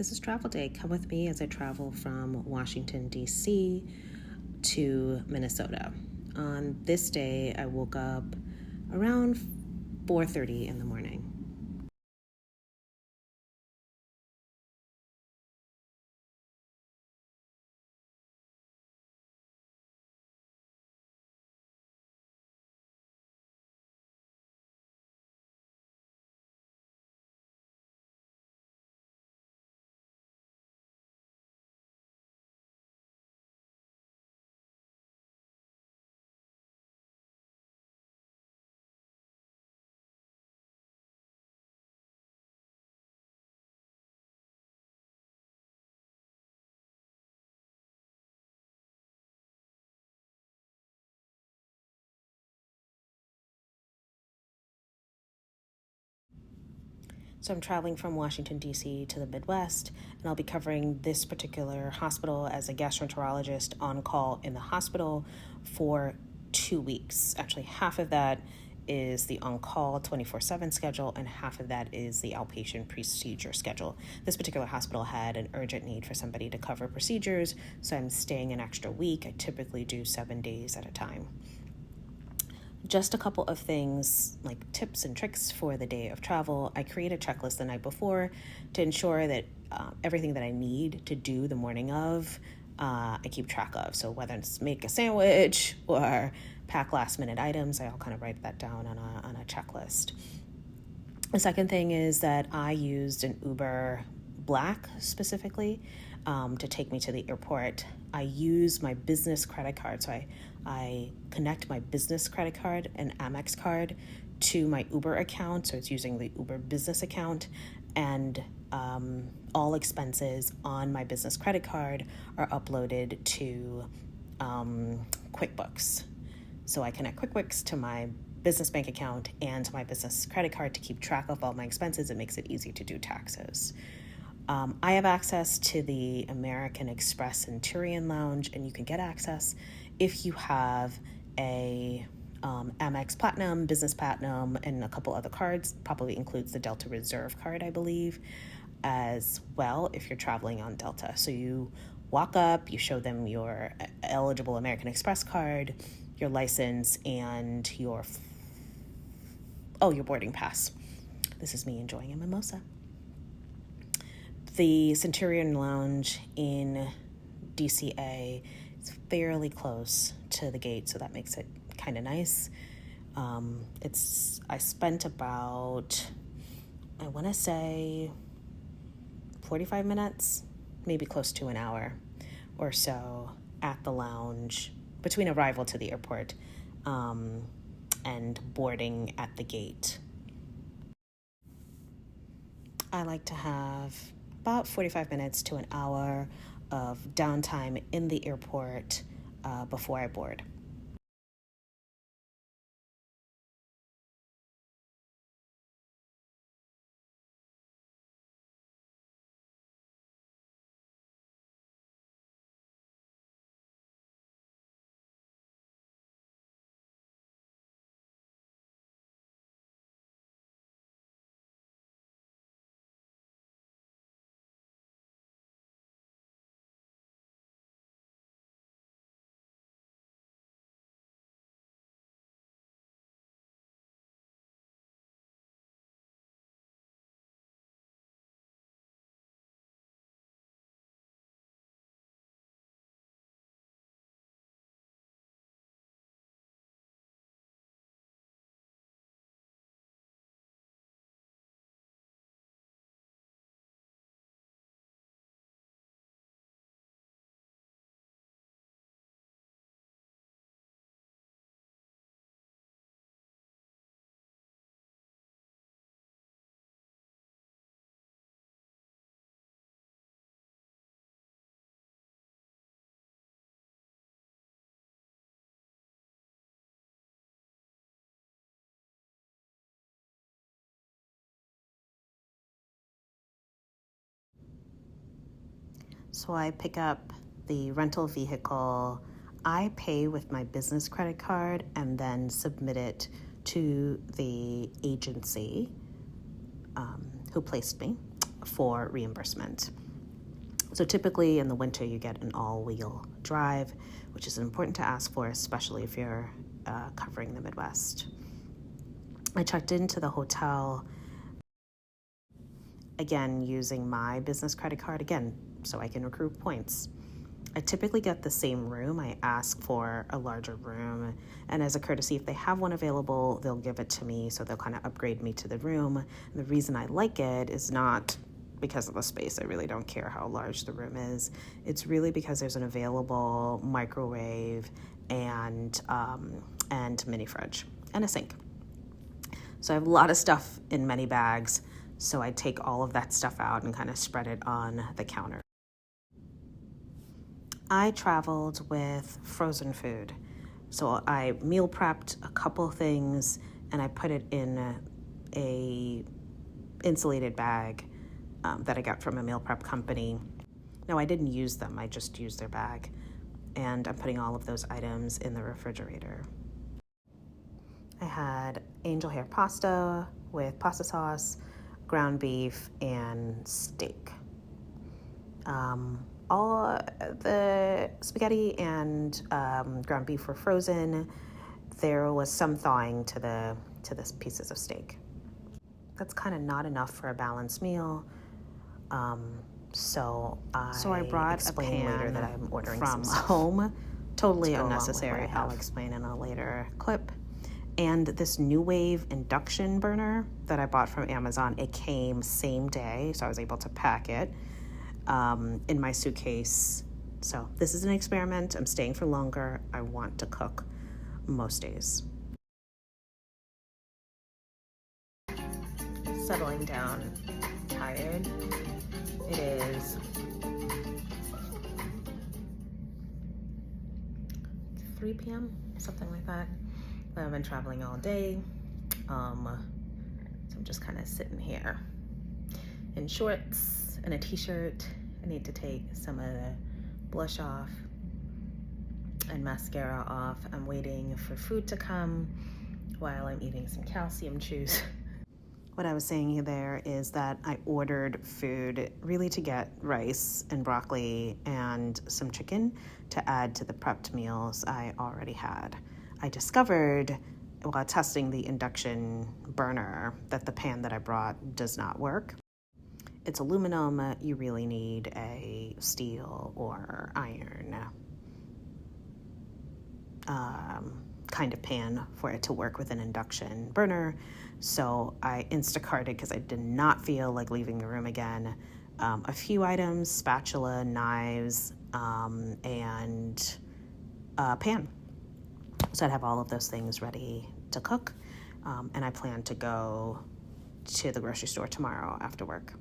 this is Travel Day. Come with me as I travel from Washington, D.C. to Minnesota. On this day, I woke up around 4:30 in the morning. So I'm traveling from Washington, D.C. to the Midwest, and I'll be covering this particular hospital as a gastroenterologist on call in the hospital for 2 weeks. Actually, half of that is the on-call 24/7 schedule, and half of that is the outpatient procedure schedule. This particular hospital had an urgent need for somebody to cover procedures, so I'm staying an extra week. I typically do 7 days at a time. Just a couple of things like tips and tricks for the day of travel. I create a checklist the night before to ensure that everything that I need to do the morning of, I keep track of. So whether it's make a sandwich or pack last minute items, I all kind of write that down on a checklist. The second thing is that I used an Uber Black specifically to take me to the airport. I use my business credit card. So I connect my business credit card and Amex card to my Uber account. So it's using the Uber business account, and all expenses on my business credit card are uploaded to QuickBooks. So I connect QuickBooks to my business bank account and to my business credit card to keep track of all my expenses. It makes it easy to do taxes. I have access to the American Express Centurion Lounge, and you can get access if you have a Amex Platinum, Business Platinum, and a couple other cards. Probably includes the Delta Reserve card, I believe, as well if you're traveling on Delta. So you walk up, you show them your eligible American Express card, your license, and your boarding pass. This is me enjoying a mimosa. The Centurion Lounge in DCA is fairly close to the gate, so that makes it kind of nice. I spent about, I want to say 45 minutes, maybe close to an hour or so at the lounge between arrival to the airport and boarding at the gate. I like to have about 45 minutes to an hour of downtime in the airport before I board. So I pick up the rental vehicle. I pay with my business credit card and then submit it to the agency who placed me for reimbursement. So typically in the winter you get an all-wheel drive, which is important to ask for, especially if you're covering the Midwest. I checked into the hotel, again, using my business credit card, again, so I can accrue points. I typically get the same room. I ask for a larger room, and as a courtesy, if they have one available, they'll give it to me, so they'll kind of upgrade me to the room. And the reason I like it is not because of the space. I really don't care how large the room is. It's really because there's an available microwave and mini fridge and a sink. So I have a lot of stuff in many bags, so I take all of that stuff out and kind of spread it on the counter. I traveled with frozen food. So I meal prepped a couple things and I put it in a insulated bag that I got from a meal prep company. No, I didn't use them. I just used their bag. And I'm putting all of those items in the refrigerator. I had angel hair pasta with pasta sauce, ground beef, and steak. All the spaghetti and ground beef were frozen. There was some thawing to the pieces of steak. That's kind of not enough for a balanced meal. So I brought a pan later that I'm ordering from home. Totally unnecessary. I'll explain in a later clip. And this New Wave induction burner that I bought from Amazon, it came same day, so I was able to pack it in my suitcase. So this is an experiment. I'm staying for longer. I want to cook most days. Settling down, tired. It is 3 p.m., something like that. I've been traveling all day, so I'm just kind of sitting here in shorts and a t-shirt. I need to take some of the blush off and mascara off. I'm waiting for food to come while I'm eating some calcium chews. What I was saying there is that I ordered food really to get rice and broccoli and some chicken to add to the prepped meals I already had. I discovered while testing the induction burner that the pan that I brought does not work. It's aluminum. You really need a steel or iron kind of pan for it to work with an induction burner. So I Instacarted because I did not feel like leaving the room again. A few items, spatula, knives, and a pan. So I'd have all of those things ready to cook. And I plan to go to the grocery store tomorrow after work.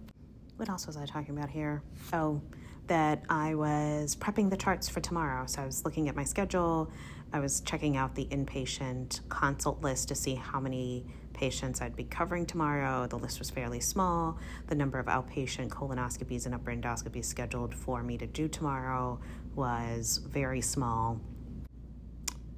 What else was I talking about here? Oh, that I was prepping the charts for tomorrow. So I was looking at my schedule. I was checking out the inpatient consult list to see how many patients I'd be covering tomorrow. The list was fairly small. The number of outpatient colonoscopies and upper endoscopies scheduled for me to do tomorrow was very small.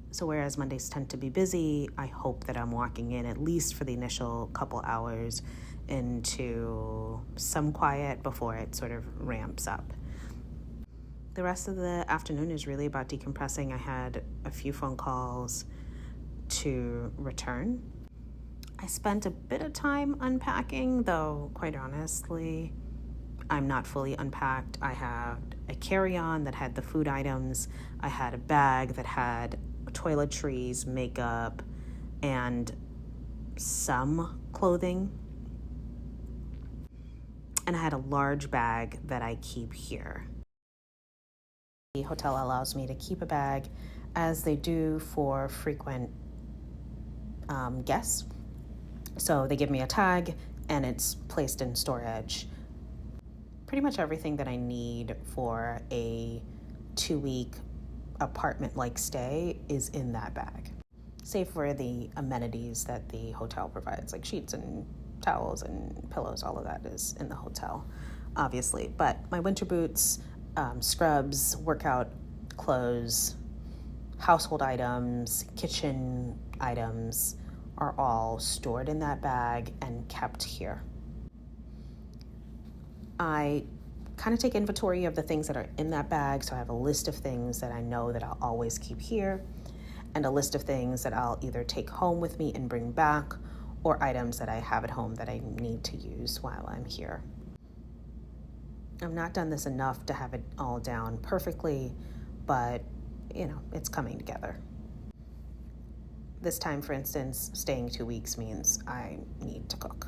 So whereas Mondays tend to be busy, I hope that I'm walking in, at least for the initial couple hours, into some quiet before it sort of ramps up. The rest of the afternoon is really about decompressing. I had a few phone calls to return. I spent a bit of time unpacking, though quite honestly, I'm not fully unpacked. I had a carry-on that had the food items. I had a bag that had toiletries, makeup, and some clothing. And I had a large bag that I keep here. The hotel allows me to keep a bag, as they do for frequent guests. So they give me a tag and it's placed in storage. Pretty much everything that I need for a 2-week apartment-like stay is in that bag, save for the amenities that the hotel provides, like sheets and towels and pillows. All of that is in the hotel, obviously. But my winter boots, scrubs, workout clothes, household items, kitchen items are all stored in that bag and kept here. I kind of take inventory of the things that are in that bag. So I have a list of things that I know that I'll always keep here, and a list of things that I'll either take home with me and bring back, or items that I have at home that I need to use while I'm here. I've not done this enough to have it all down perfectly, but it's coming together. This time, for instance, staying 2 weeks means I need to cook.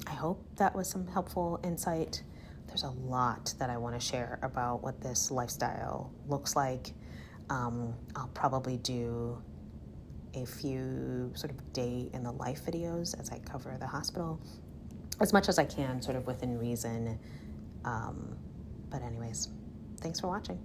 I hope that was some helpful insight. There's a lot that I want to share about what this lifestyle looks like. I'll probably do a few sort of day in the life videos as I cover the hospital, as much as I can, sort of within reason. But anyways, thanks for watching.